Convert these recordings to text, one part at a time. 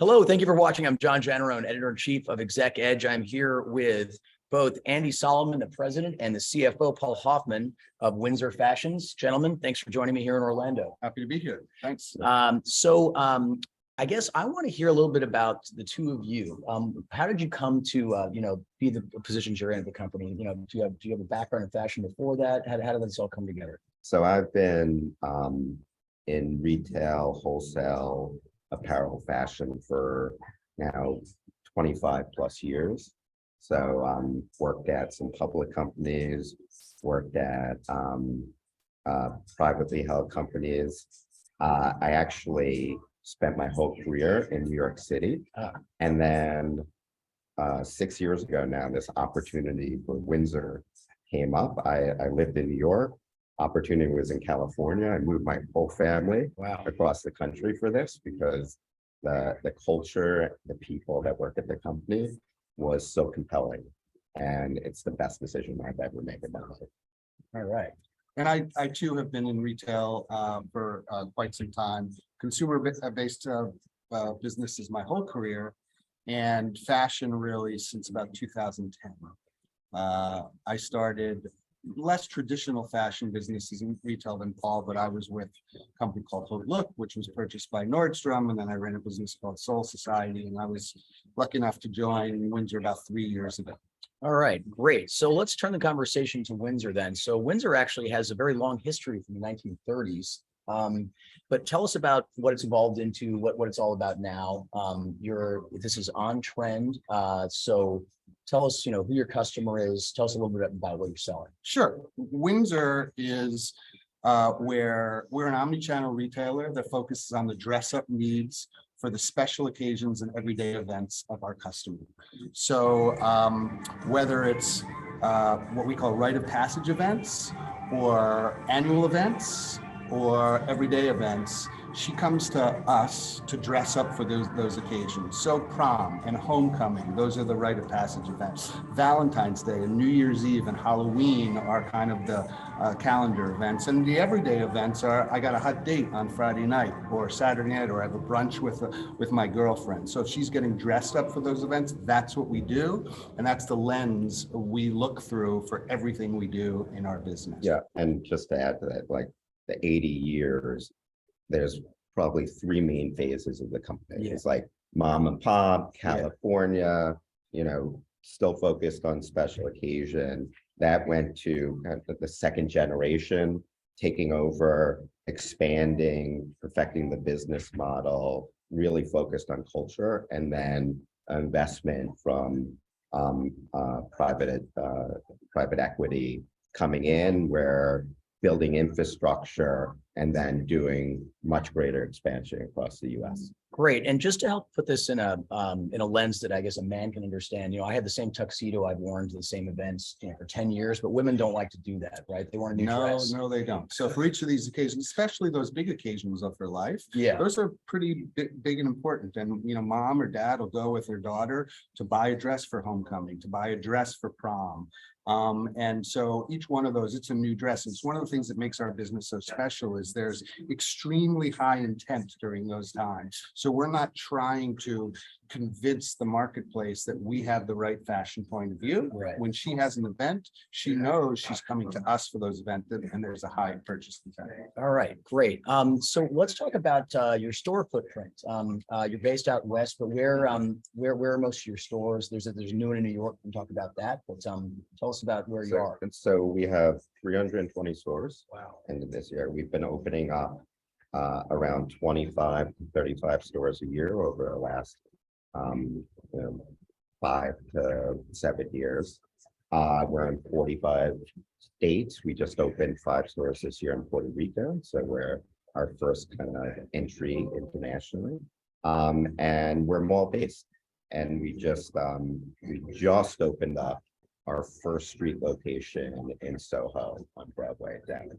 Hello, thank you for watching. I'm John Janarone, Editor-in-Chief of Exec Edge. I'm here with both Andy Solomon, the president, and the CFO, Paul Hoffman of Windsor Fashions. Gentlemen, thanks for joining me here in Orlando. Happy to be here. Thanks. I guess I want to hear a little bit about the two of you. How did you come to, be the positions you're in at the company? Do you have a background in fashion before that? How did this all come together? So I've been in retail, wholesale, apparel fashion for now 25 plus years. So worked at some public companies, worked at privately held companies. I actually spent my whole career in New York City. And then 6 years ago now, this opportunity for Windsor came up. I lived in New York. Opportunity was in California. I moved my whole family across the country for this because the culture, the people that work at the company was so compelling. And it's the best decision I've ever made in my life. All right. And I too have been in retail for quite some time. Consumer-based businesses my whole career, and fashion really since about 2010. I started less traditional fashion businesses in retail than Paul, but I was with a company called Hood Look, which was purchased by Nordstrom, and then I ran a business called Soul Society, and I was lucky enough to join Windsor about 3 years ago. All right, great. So let's turn the conversation to Windsor then. So Windsor actually has a very long history from the 1930s. But tell us about what it's evolved into, what it's all about now. This is on trend. So tell us, who your customer is. Tell us a little bit about what you're selling. Sure. Windsor is where we're an omni-channel retailer that focuses on the dress-up needs for the special occasions and everyday events of our customer. So whether it's what we call rite of passage events or annual events or everyday events, she comes to us to dress up for those occasions. So prom and homecoming, those are the rite of passage events. Valentine's Day and New Year's Eve and Halloween are kind of the calendar events. And the everyday events are, I got a hot date on Friday night or Saturday night, or I have a brunch with my girlfriend. So if she's getting dressed up for those events, that's what we do. And that's the lens we look through for everything we do in our business. Yeah, and just to add to that, like the 80 years, there's probably three main phases of the company. Yeah. It's like mom and pop, California, still focused on special occasion. That went to kind of the second generation, taking over, expanding, perfecting the business model, really focused on culture, and then investment from private equity coming in, where building infrastructure and then doing much greater expansion across the US. Great. And just to help put this in a lens that I guess a man can understand, I had the same tuxedo I've worn to the same events for 10 years, but women don't like to do that, right? They want a new dress. No, they don't. So for each of these occasions, especially those big occasions of her life, those are pretty big and important. And, mom or dad will go with their daughter to buy a dress for homecoming, to buy a dress for prom. And so each one of those, it's a new dress. It's one of the things that makes our business so special is there's extremely high intent during those times. So we're not trying to convince the marketplace that we have the right fashion point of view. Right. When she has an event, she knows she's coming to us for those events, and there's a high purchase intent. All right, great. So let's talk about your store footprint. You're based out west, but where are most of your stores? There's a new one in New York. We can talk about that, but tell us about where you are. And so we have 320 stores. Wow. End of this year. We've been opening up around 25 to 35 stores a year over the last 5 to 7 years. We're in 45 states. We just opened 5 stores this year in Puerto Rico. So we're our first kind of entry internationally. And we're mall based. And we just opened up our first street location in Soho on Broadway down in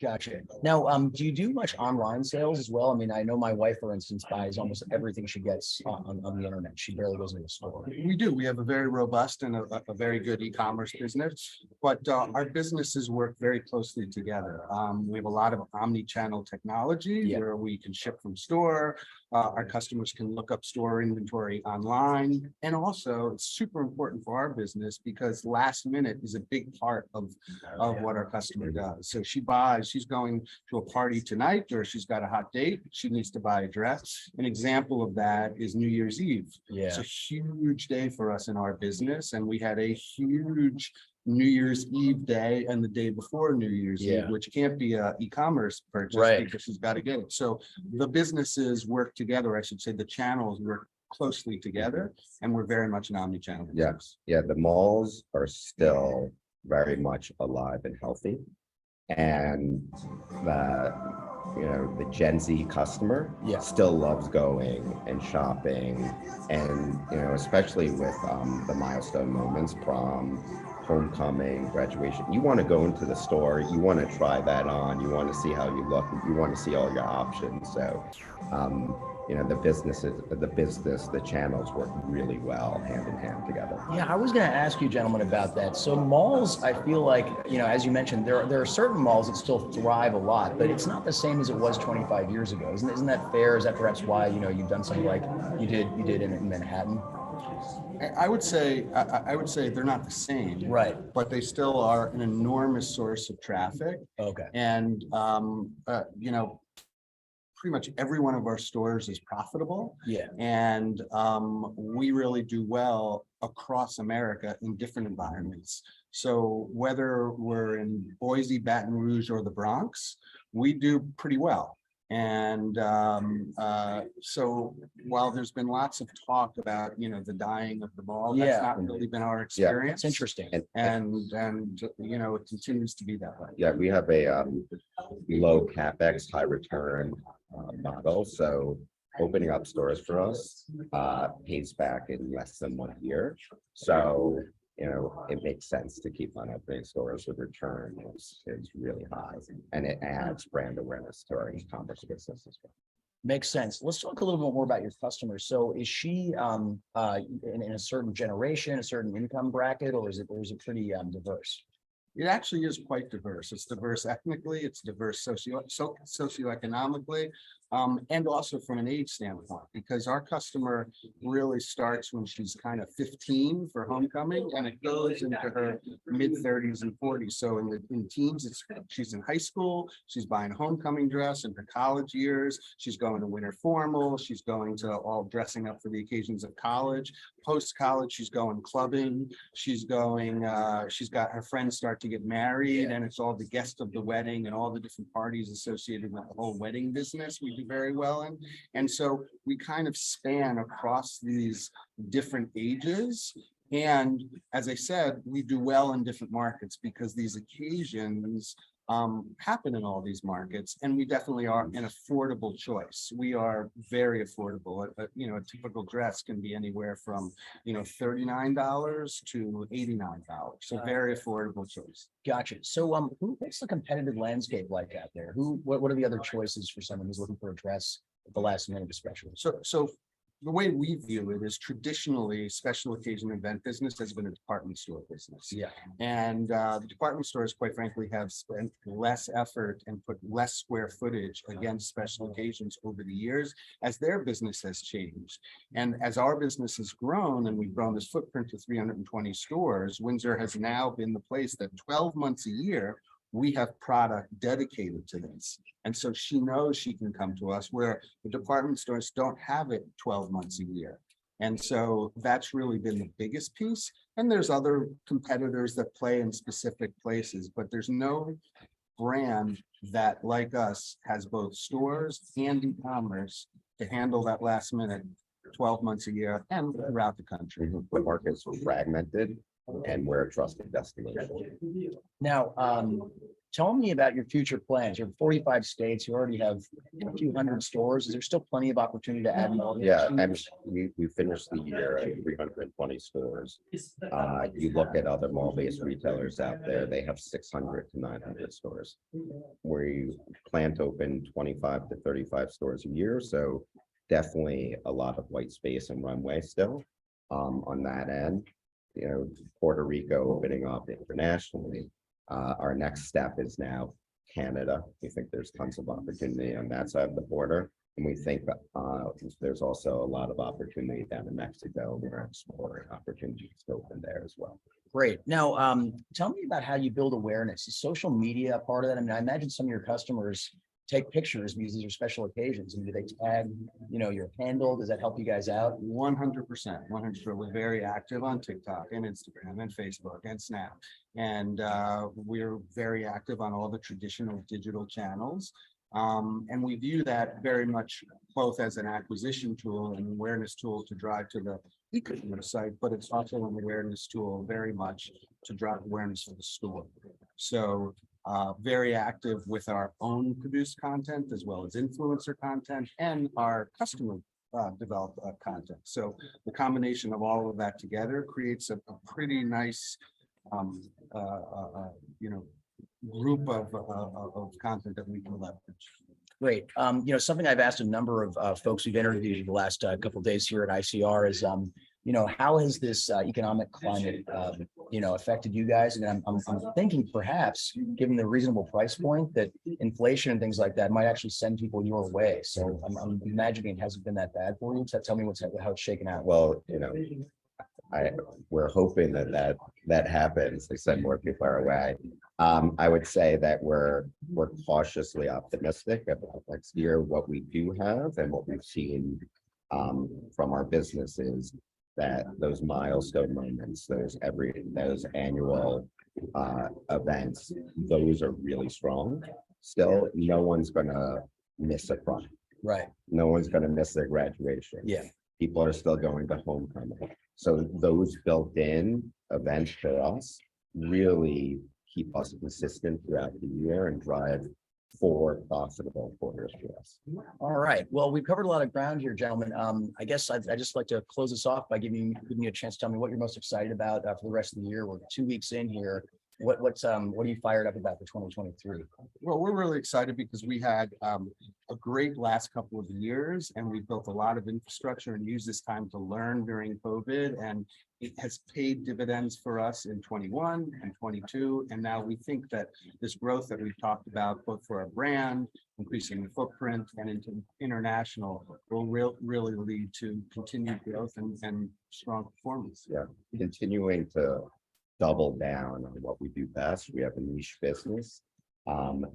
Gotcha. Now, do you do much online sales as well? I mean, I know my wife, for instance, buys almost everything she gets on the internet. She barely goes into a store. We do. We have a very robust and a very good e-commerce business, but our businesses work very closely together. We have a lot of omni-channel technology where we can ship from store. Our customers can look up store inventory online. And also it's super important for our business because last minute is a big part of what our customer does. So she's going to a party tonight, or she's got a hot date. She needs to buy a dress. An example of that is New Year's Eve. It's Yeah, a huge day for us in our business, and we had a huge New Year's Eve day and the day before New Year's Yeah. Eve, which can't be a e-commerce purchase Right. because she's got to get it. So the businesses work together, I should say, the channels work closely together, and we're very much an omni-channel Yeah. business. Yeah, the malls are still very much alive and healthy. And the Gen Z customer Yeah. still loves going and shopping. And, especially with the milestone moments, prom, homecoming, graduation, you want to go into the store, you want to try that on, you want to see how you look, you want to see all your options. So, the channels work really well hand in hand together. yeah, I was going to ask you gentlemen about that. So malls, I feel like, as you mentioned, there are certain malls that still thrive a lot, but it's not the same as it was 25 years ago. Isn't that fair? Is that perhaps why, you've done something like you did in Manhattan? I would say, I would say they're not the same. Right. But they still are an enormous source of traffic. Okay. And, pretty much every one of our stores is profitable. Yeah. And we really do well across America in different environments. So whether we're in Boise, Baton Rouge, or the Bronx, we do pretty well. And so while there's been lots of talk about, the dying of the mall, that's Yeah. not really been our It's experience. interesting. And it continues to be that way. Yeah, we have a low CapEx, high return model. So opening up stores for us pays back in less than 1 year. So, it makes sense to keep on opening stores. The return is really high, and it adds brand awareness to our e-commerce business as well. Makes sense. Let's talk a little bit more about your customer. So is she in a certain generation, a certain income bracket, or is it pretty diverse? It actually is quite diverse. It's diverse ethnically, it's diverse socioeconomically, and also from an age standpoint, because our customer really starts when she's kind of 15 for homecoming, and it goes into her mid-30s and 40s. So in teens, she's in high school, she's buying a homecoming dress. In her college years, she's going to winter formal, she's going to all dressing up for the occasions of college. Post-college, she's going clubbing, she's got her friends start to get married, and it's all the guests of the wedding and all the different parties associated with the whole wedding business we do very well in. And so we kind of span across these different ages. And as I said, we do well in different markets because these occasions happen in all these markets, and we definitely are an affordable choice. We are very affordable. A typical dress can be anywhere from $39 to $89. So very affordable choice. Gotcha. So what's the competitive landscape like out there? What are the other choices for someone who's looking for a dress at the last minute, especially? So the way we view it is traditionally special occasion event business has been a department store business. Yeah. And the department stores, quite frankly, have spent less effort and put less square footage against special occasions over the years as their business has changed. And as our business has grown and we've grown this footprint to 320 stores, Windsor has now been the place that 12 months a year, we have product dedicated to this. And so she knows she can come to us where the department stores don't have it 12 months a year. And so that's really been the biggest piece. And there's other competitors that play in specific places, but there's no brand that, like us, has both stores and e-commerce to handle that last minute 12 months a year and throughout the country. The market's fragmented, and we're a trusted destination. Now, tell me about your future plans. You're in 45 states. You already have a few hundred stores. Is there still plenty of opportunity to add more? Yeah, and we finished the year at 320 stores. You look at other mall-based retailers out there, they have 600 to 900 stores. We plan to open 25 to 35 stores a year, so definitely a lot of white space and runway still on that end. Puerto Rico opening up internationally. Our next step is now Canada. We think there's tons of opportunity on that side of the border. And we think there's also a lot of opportunity down in Mexico. We're exploring opportunities open there as well. Great. Now, tell me about how you build awareness. Is social media a part of that? I mean, I imagine some of your customers take pictures because these are special occasions. And do they tag, your handle? Does that help you guys out? 100%, 100%. We're very active on TikTok and Instagram and Facebook and Snap. And we're very active on all the traditional digital channels. And we view that very much both as an acquisition tool and awareness tool to drive to the e-commerce site, but it's also an awareness tool very much to drive awareness for the store. So very active with our own produced content as well as influencer content and our customer developed content. So the combination of all of that together creates a pretty nice group of content that we can leverage. Great. Something I've asked a number of folks we've interviewed the last couple of days here at ICR is, how has this economic climate, affected you guys? And I'm thinking perhaps, given the reasonable price point, that inflation and things like that might actually send people your way. So I'm imagining it hasn't been that bad for you. So tell me how it's shaken out. Well, we're hoping that happens. They send more people our way. I would say that we're cautiously optimistic about next year. What we do have and what we've seen from our business is that those milestone moments, those annual events, those are really strong. Still, no one's gonna miss a prom. Right. No one's gonna miss their graduation. Yeah. People are still going to homecoming. So those built-in events for us really keep us consistent throughout the year and drive 4 profitable quarters for us. All right. Well, we've covered a lot of ground here, gentlemen. I guess I'd just like to close this off by giving you a chance to tell me what you're most excited about for the rest of the year. We're 2 weeks in here. What are you fired up about for 2023? Well, we're really excited because we had a great last couple of years and we built a lot of infrastructure and used this time to learn during COVID, and it has paid dividends for us in 21 and 22. And now we think that this growth that we've talked about, both for our brand, increasing the footprint and into international, will really lead to continued growth and strong performance. Yeah, continuing to double down on what we do best. We have a niche business,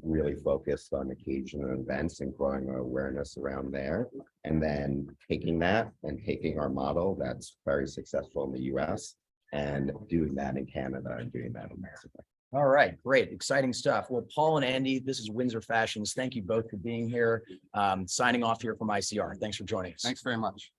really focused on occasional events and growing our awareness around there. And then taking that and taking our model that's very successful in the US and doing that in Canada and doing that in Mexico. All right, great, exciting stuff. Well, Paul and Andy, this is Windsor Fashions. Thank you both for being here. Signing off here from ICR. Thanks for joining us. Thanks very much.